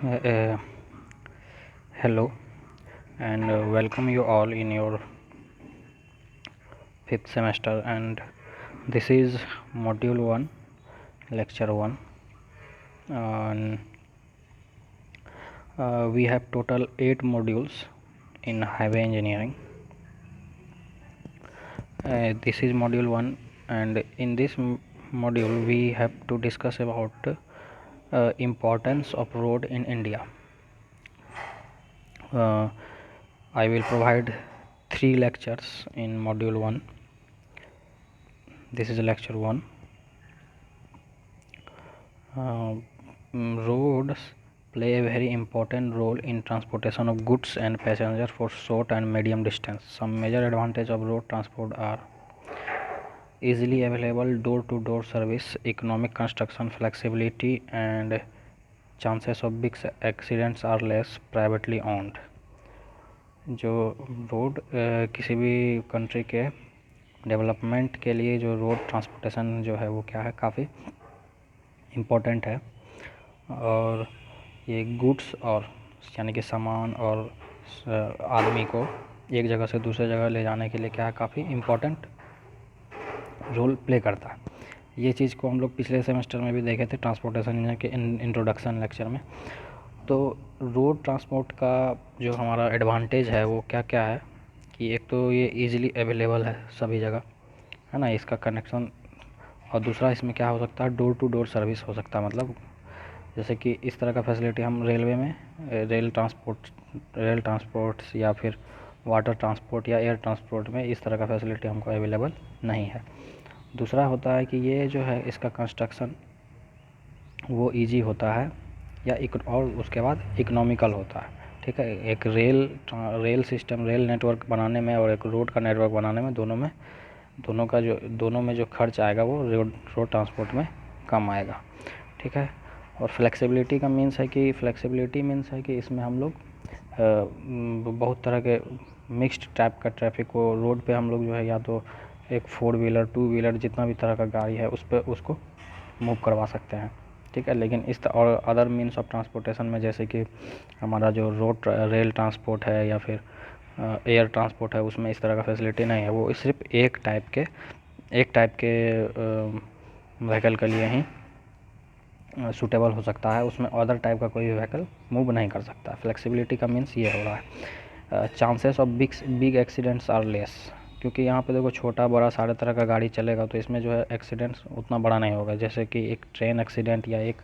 Uh, Hello and welcome you all in your fifth semester, and this is module 1, lecture 1. And we have total 8 modules in highway engineering. This is module 1, and in this module we have to discuss about importance of road in India. I will provide 3 lectures in module 1. This is lecture 1. Roads play a very important role in transportation of goods and passengers for short and medium distance. Some major advantages of road transport are easily available door-to-door service, economic construction flexibility, and chances of big accidents are less. Privately owned. जो road किसी भी country के development के लिए जो road transportation जो है वो क्या है, काफ़ी इम्पोर्टेंट है। और ये गुड्स और यानी कि सामान और आदमी को एक जगह से दूसरे जगह ले जाने के लिए क्या है, काफ़ी इम्पोर्टेंट रोल प्ले करता है। ये चीज़ को हम लोग पिछले सेमेस्टर में भी देखे थे ट्रांसपोर्टेशन इंजीनियर के इंट्रोडक्शन लेक्चर में। तो रोड ट्रांसपोर्ट का जो हमारा एडवांटेज है वो क्या क्या है कि एक तो ये इजीली अवेलेबल है सभी जगह, है ना, इसका कनेक्शन। और दूसरा इसमें क्या हो सकता है, डोर टू डोर सर्विस हो सकता है। मतलब जैसे कि इस तरह का फैसिलिटी हम रेलवे में रेल ट्रांसपोर्ट या फिर वाटर ट्रांसपोर्ट या एयर ट्रांसपोर्ट में इस तरह का फैसिलिटी हमको अवेलेबल नहीं है। दूसरा होता है कि ये जो है इसका कंस्ट्रक्शन वो इजी होता है या और उसके बाद इकोनॉमिकल होता है। ठीक है, एक रेल सिस्टम, रेल नेटवर्क बनाने में और एक रोड का नेटवर्क बनाने में दोनों में जो खर्च आएगा वो रोड ट्रांसपोर्ट में कम आएगा। ठीक है। और फ्लेक्सिबिलिटी मीन्स है कि इसमें हम लोग बहुत तरह के मिक्स्ड टाइप का ट्रैफिक को रोड पे हम लोग जो है या तो एक 4 व्हीलर 2 व्हीलर जितना भी तरह का गाड़ी है उस पर उसको मूव करवा सकते हैं। ठीक है, लेकिन और अदर मीन्स ऑफ ट्रांसपोर्टेशन में जैसे कि हमारा जो रेल ट्रांसपोर्ट है या फिर एयर ट्रांसपोर्ट है उसमें इस तरह का फैसिलिटी नहीं है। वो सिर्फ एक टाइप के व्हीकल के लिए ही सूटेबल हो सकता है, उसमें अदर टाइप का कोई भी व्हीकल मूव नहीं कर सकता। फ्लेक्सिबिलिटी का मीन्स ये हो रहा है। Chances of big accidents are less, क्योंकि यहाँ पे देखो छोटा बड़ा सारे तरह का गाड़ी चलेगा तो इसमें जो है एक्सीडेंट्स उतना बड़ा नहीं होगा। जैसे कि एक ट्रेन एक्सीडेंट या एक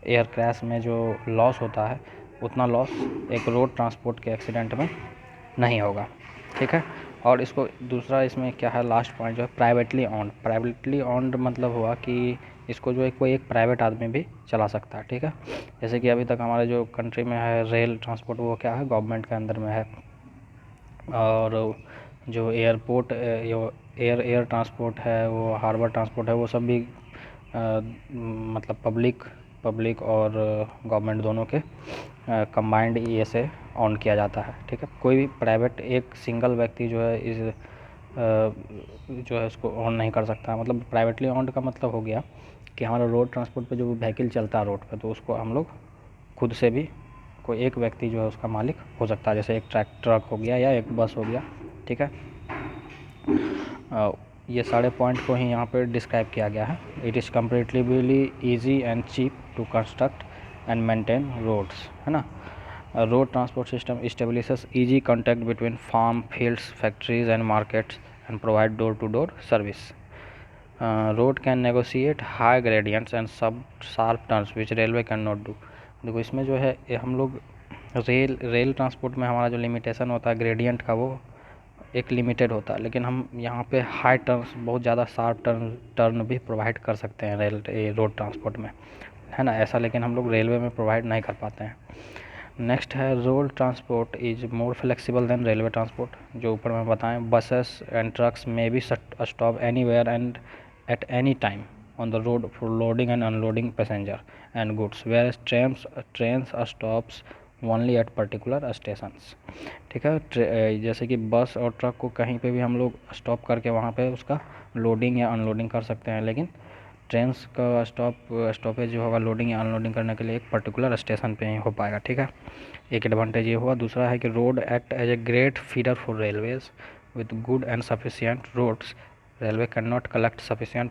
एयर क्रैश में जो लॉस होता है उतना लॉस एक रोड ट्रांसपोर्ट के एक्सीडेंट में नहीं होगा। ठीक है। और इसको दूसरा इसमें क्या है, लास्ट पॉइंट जो है प्राइवेटली ऑन्ड मतलब हुआ कि इसको जो है कोई एक प्राइवेट आदमी भी चला सकता है। ठीक है, जैसे कि अभी तक हमारे जो कंट्री में है रेल ट्रांसपोर्ट वो क्या है, गवर्नमेंट के अंदर में है। और जो एयर ट्रांसपोर्ट है, वो हार्बर ट्रांसपोर्ट है, वो सब भी मतलब पब्लिक और गवर्नमेंट दोनों के कंबाइंड ये से ऑन किया जाता है। ठीक है, कोई भी प्राइवेट एक सिंगल व्यक्ति जो है जो है उसको ऑन नहीं कर सकता। मतलब प्राइवेटली ऑन्ड का मतलब हो गया कि हमारा रोड ट्रांसपोर्ट पे जो व्हीकल चलता है रोड पे तो उसको हम लोग खुद से भी कोई एक व्यक्ति जो है उसका मालिक हो सकता है, जैसे एक ट्रक हो गया या एक बस हो गया। ठीक है, ये सारे पॉइंट को ही यहाँ पे डिस्क्राइब किया गया है। It is comparatively easy and cheap to construct and maintain roads, है ना। Road transport system establishes easy contact between farm, fields, factories and markets and provide door-to-door service. Road can negotiate high gradients and sharp turns which railway cannot do. देखो इसमें जो है हम लोग rail transport में हमारा जो लिमिटेशन होता है ग्रेडियंट का वो एक लिमिटेड होता है, लेकिन हम यहाँ पे हाई टर्न्स, बहुत ज़्यादा शार्प टर्न भी प्रोवाइड कर सकते हैं रोड ट्रांसपोर्ट में, है ना। ऐसा लेकिन हम लोग रेलवे में प्रोवाइड नहीं कर पाते हैं। नेक्स्ट है road transport is more flexible than railway transport, जो ऊपर में बताएं। Buses and trucks may be stop anywhere and at any time on the road for loading and unloading passenger and goods, where trains stops only at particular stations. ठीक है, जैसे कि बस और ट्रक को कहीं पे भी हम लोग स्टॉप करके वहाँ पे उसका लोडिंग या अनलोडिंग कर सकते हैं, लेकिन ट्रेन्स का स्टॉपेज जो होगा लोडिंग या अनलोडिंग करने के लिए एक पर्टिकुलर स्टेशन पे ही हो पाएगा, ठीक है। एक एडवांटेज ये हुआ। दूसरा है कि road act as a great feeder for railways with good and sufficient roads railway can not collect sufficient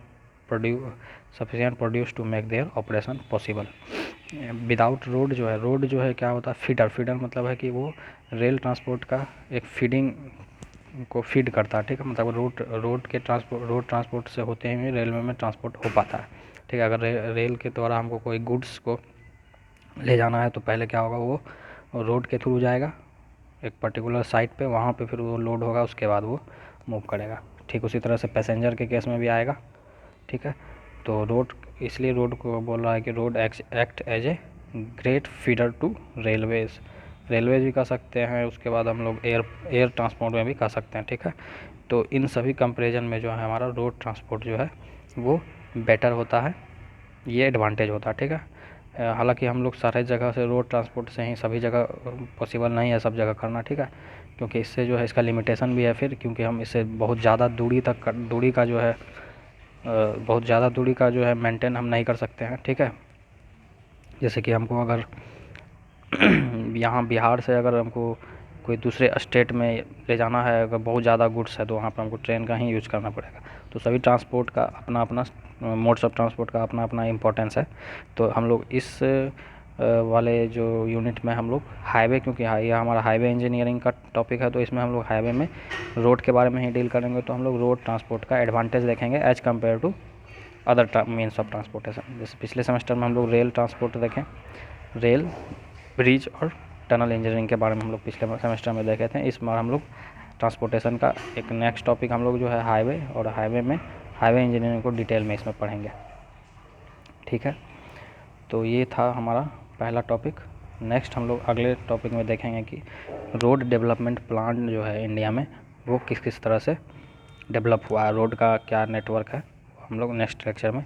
produce to make their operation possible. Without road जो है क्या होता है, फीडर मतलब है कि वो रेल ट्रांसपोर्ट का एक फीडिंग को फीड करता है, ठीक है। मतलब रोड ट्रांसपोर्ट से होते हुए रेलवे में ट्रांसपोर्ट हो पाता है, ठीक है। अगर रेल के द्वारा हमको कोई गुड्स को ले जाना है तो पहले क्या होगा, वो रोड के थ्रू जाएगा एक पर्टिकुलर साइट पे, वहाँ पे फिर वो लोड होगा, उसके बाद वो मूव करेगा। ठीक उसी तरह से पैसेंजर के केस में भी आएगा, ठीक है। तो रोड, इसलिए रोड को बोल रहा है कि road act as a great feeder to railways भी कह सकते हैं। उसके बाद हम लोग एयर ट्रांसपोर्ट में भी कह सकते हैं, ठीक है। तो इन सभी कंपेरिजन में जो है हमारा रोड ट्रांसपोर्ट जो है वो बेटर होता है, ये एडवांटेज होता है, ठीक है। हालांकि हम लोग सारे जगह से रोड ट्रांसपोर्ट से ही सभी जगह पॉसिबल नहीं है सब जगह करना, ठीक है। क्योंकि इससे जो है इसका लिमिटेशन भी है फिर, क्योंकि हम इससे बहुत ज़्यादा दूरी का जो है मेंटेन हम नहीं कर सकते हैं, ठीक है। जैसे कि हमको अगर यहाँ बिहार से अगर हमको कोई दूसरे स्टेट में ले जाना है, अगर बहुत ज़्यादा गुड्स है तो वहाँ पर हमको ट्रेन का ही यूज़ करना पड़ेगा। तो सभी ट्रांसपोर्ट का अपना अपना मोड्स ऑफ ट्रांसपोर्ट का अपना अपना इम्पोर्टेंस है। तो हम लोग इस वाले जो यूनिट में हम लोग हाईवे, क्योंकि ये हमारा हाईवे इंजीनियरिंग का टॉपिक है, तो इसमें हम लोग हाईवे में रोड के बारे में ही डील करेंगे। तो हम लोग रोड ट्रांसपोर्ट का एडवांटेज देखेंगे as compare to other means of transportation. जैसे पिछले सेमेस्टर में हम लोग रेल ट्रांसपोर्ट देखें, रेल, ब्रिज और टनल इंजीनियरिंग के बारे में हम लोग पिछले सेमेस्टर में देखे थे। इस बार हम लोग ट्रांसपोर्टेशन का एक नेक्स्ट टॉपिक हम लोग जो है हाईवे, और हाईवे में हाईवे इंजीनियरिंग को डिटेल में इसमें पढ़ेंगे, ठीक है। तो ये था हमारा पहला टॉपिक। नेक्स्ट हम लोग अगले टॉपिक में देखेंगे कि रोड डेवलपमेंट प्लान जो है इंडिया में वो किस किस तरह से डेवलप हुआ है, रोड का क्या नेटवर्क है, हम लोग नेक्स्ट लेक्चर में